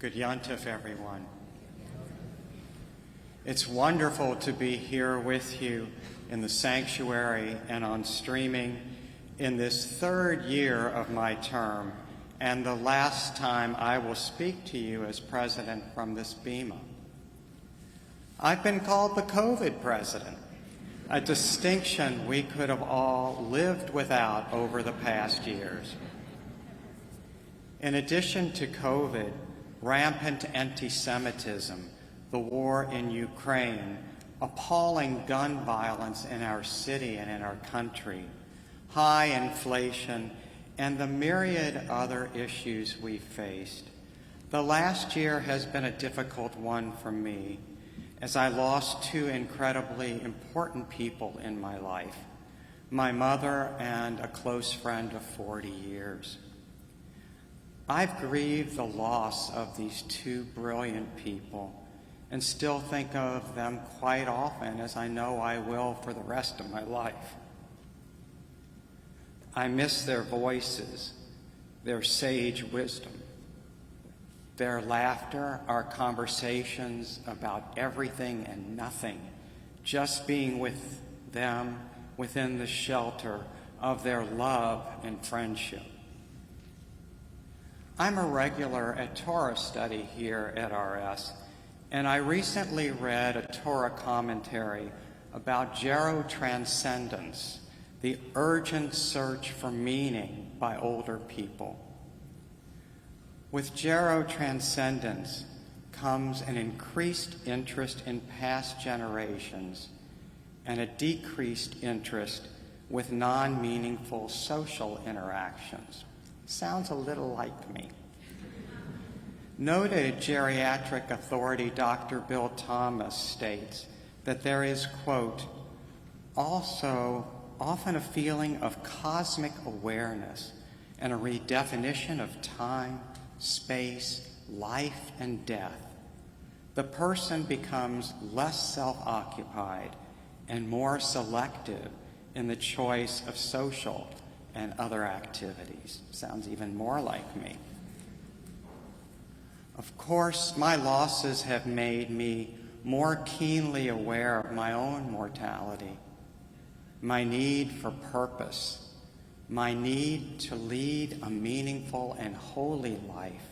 Good Yontif, everyone. It's wonderful to be here with you in the sanctuary and on streaming in this third year of my term and the last time I will speak to you as president from this bema. I've been called the COVID president, a distinction we could have all lived without over the past years. In addition to COVID, rampant anti-Semitism, the war in Ukraine, appalling gun violence in our city and in our country, high inflation, and the myriad other issues we faced. The last year has been a difficult one for me, as I lost two incredibly important people in my life, my mother and a close friend of 40 years. I've grieved the loss of these two brilliant people and still think of them quite often, as I know I will for the rest of my life. I miss their voices, their sage wisdom, their laughter, our conversations about everything and nothing, just being with them within the shelter of their love and friendship. I'm a regular at Torah study here at RS, and I recently read a Torah commentary about gerotranscendence, the urgent search for meaning by older people. With gerotranscendence comes an increased interest in past generations and a decreased interest with non-meaningful social interactions. Sounds a little like me. Noted geriatric authority Dr. Bill Thomas states that there is, quote, also often a feeling of cosmic awareness and a redefinition of time, space, life, and death. The person becomes less self-occupied and more selective in the choice of social and other activities. Sounds even more like me. Of course, my losses have made me more keenly aware of my own mortality, my need for purpose, my need to lead a meaningful and holy life,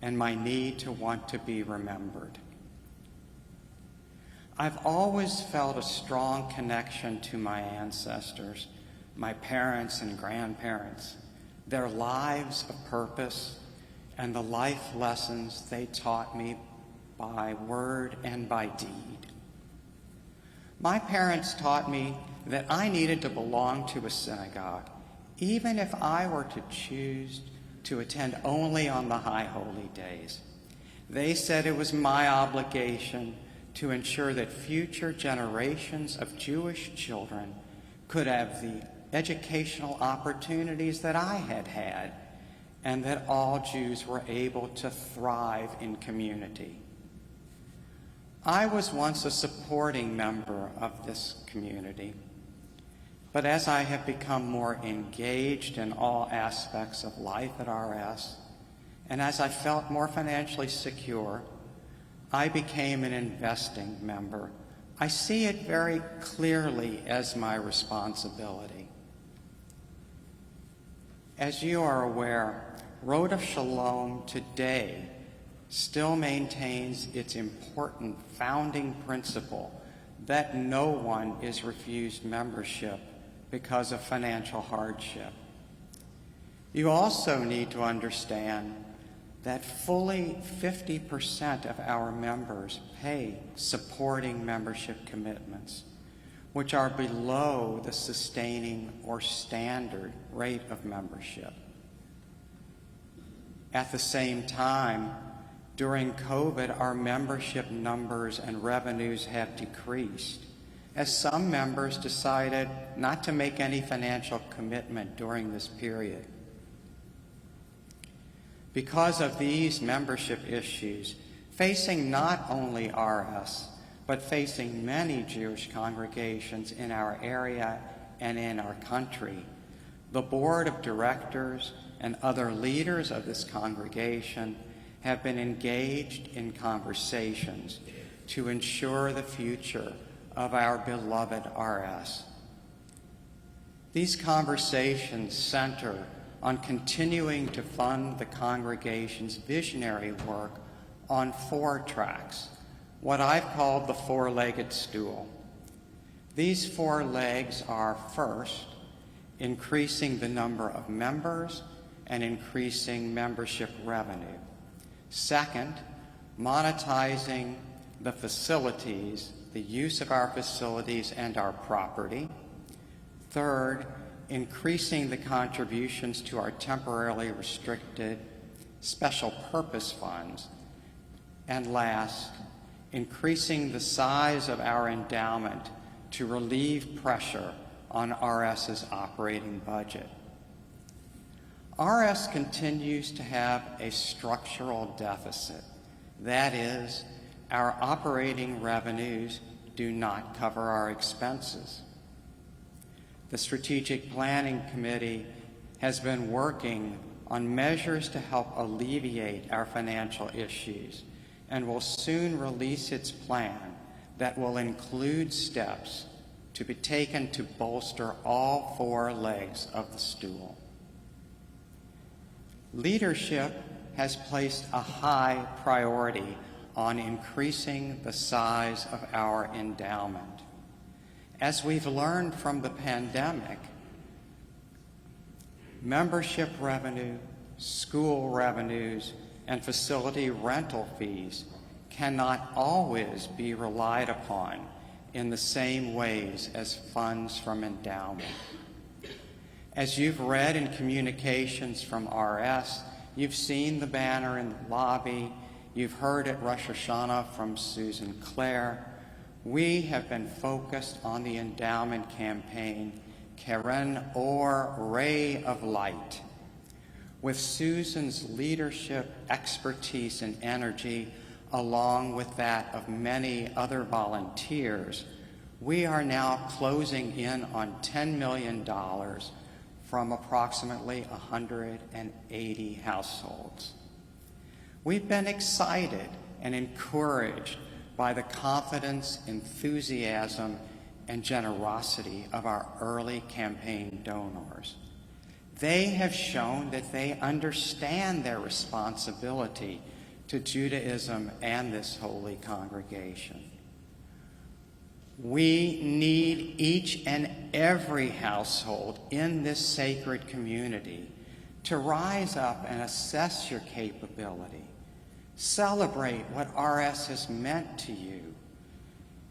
and my need to want to be remembered. I've always felt a strong connection to my ancestors, my parents and grandparents, their lives of purpose, and the life lessons they taught me by word and by deed. My parents taught me that I needed to belong to a synagogue, even if I were to choose to attend only on the high holy days. They said it was my obligation to ensure that future generations of Jewish children could have the educational opportunities that I had had, and that all Jews were able to thrive in community. I was once a supporting member of this community, but as I have become more engaged in all aspects of life at RS, and as I felt more financially secure, I became an investing member. I see it very clearly as my responsibility. As you are aware, Road of Shalom today still maintains its important founding principle that no one is refused membership because of financial hardship. You also need to understand that fully 50% of our members pay supporting membership commitments, which are below the sustaining or standard rate of membership. At the same time, during COVID, our membership numbers and revenues have decreased, as some members decided not to make any financial commitment during this period. Because of these membership issues, facing not only RS, but facing many Jewish congregations in our area and in our country, the board of directors and other leaders of this congregation have been engaged in conversations to ensure the future of our beloved RS. These conversations center on continuing to fund the congregation's visionary work on 4 tracks, what I've called the 4-legged stool. These 4 legs are, first, increasing the number of members and increasing membership revenue. Second, monetizing the facilities, the use of our facilities and our property. Third, increasing the contributions to our temporarily restricted special purpose funds. And last, increasing the size of our endowment to relieve pressure on RS's operating budget. RS continues to have a structural deficit. That is, our operating revenues do not cover our expenses. The Strategic Planning Committee has been working on measures to help alleviate our financial issues and will soon release its plan that will include steps to be taken to bolster all 4 legs of the stool. Leadership has placed a high priority on increasing the size of our endowment. As we've learned from the pandemic, membership revenue, school revenues, and facility rental fees cannot always be relied upon in the same ways as funds from endowment. As you've read in communications from RS, you've seen the banner in the lobby, you've heard at Rosh Hashanah from Susan Clare, we have been focused on the endowment campaign, Keren Or, Ray of Light. With Susan's leadership, expertise, and energy, along with that of many other volunteers, we are now closing in on $10 million from approximately 180 households. We've been excited and encouraged by the confidence, enthusiasm, and generosity of our early campaign donors. They have shown that they understand their responsibility to Judaism and this holy congregation. We need each and every household in this sacred community to rise up and assess your capability, celebrate what RS has meant to you,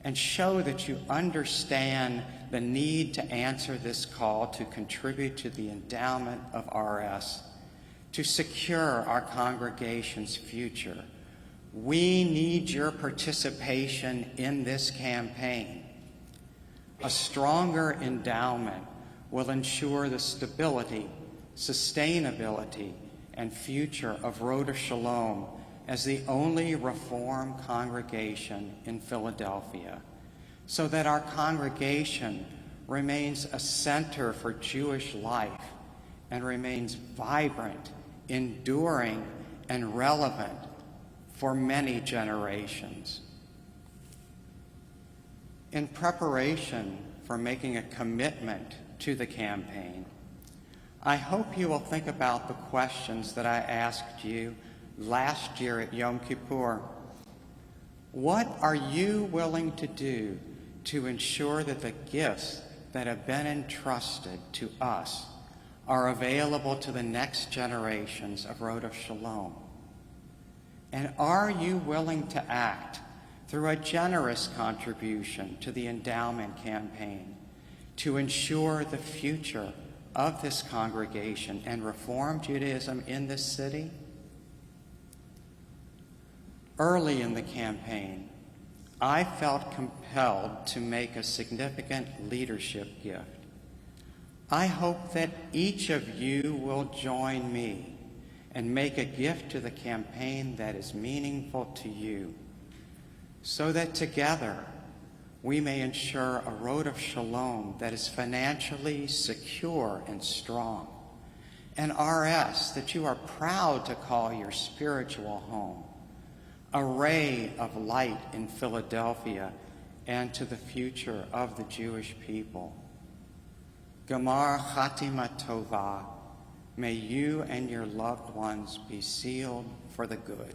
and show that you understand the need to answer this call to contribute to the endowment of RS, to secure our congregation's future. We need your participation in this campaign. A stronger endowment will ensure the stability, sustainability, and future of Road of Shalom as the only Reform congregation in Philadelphia, so that our congregation remains a center for Jewish life and remains vibrant, enduring, and relevant for many generations. In preparation for making a commitment to the campaign, I hope you will think about the questions that I asked you last year at Yom Kippur. What are you willing to do to ensure that the gifts that have been entrusted to us are available to the next generations of Road of Shalom? And are you willing to act through a generous contribution to the endowment campaign to ensure the future of this congregation and Reform Judaism in this city? Early in the campaign, I felt compelled to make a significant leadership gift. I hope that each of you will join me and make a gift to the campaign that is meaningful to you, so that together we may ensure a Road of Shalom that is financially secure and strong, and RS, that you are proud to call your spiritual home, a ray of light in Philadelphia and to the future of the Jewish people. Gamar Chatima Tova, may you and your loved ones be sealed for the good.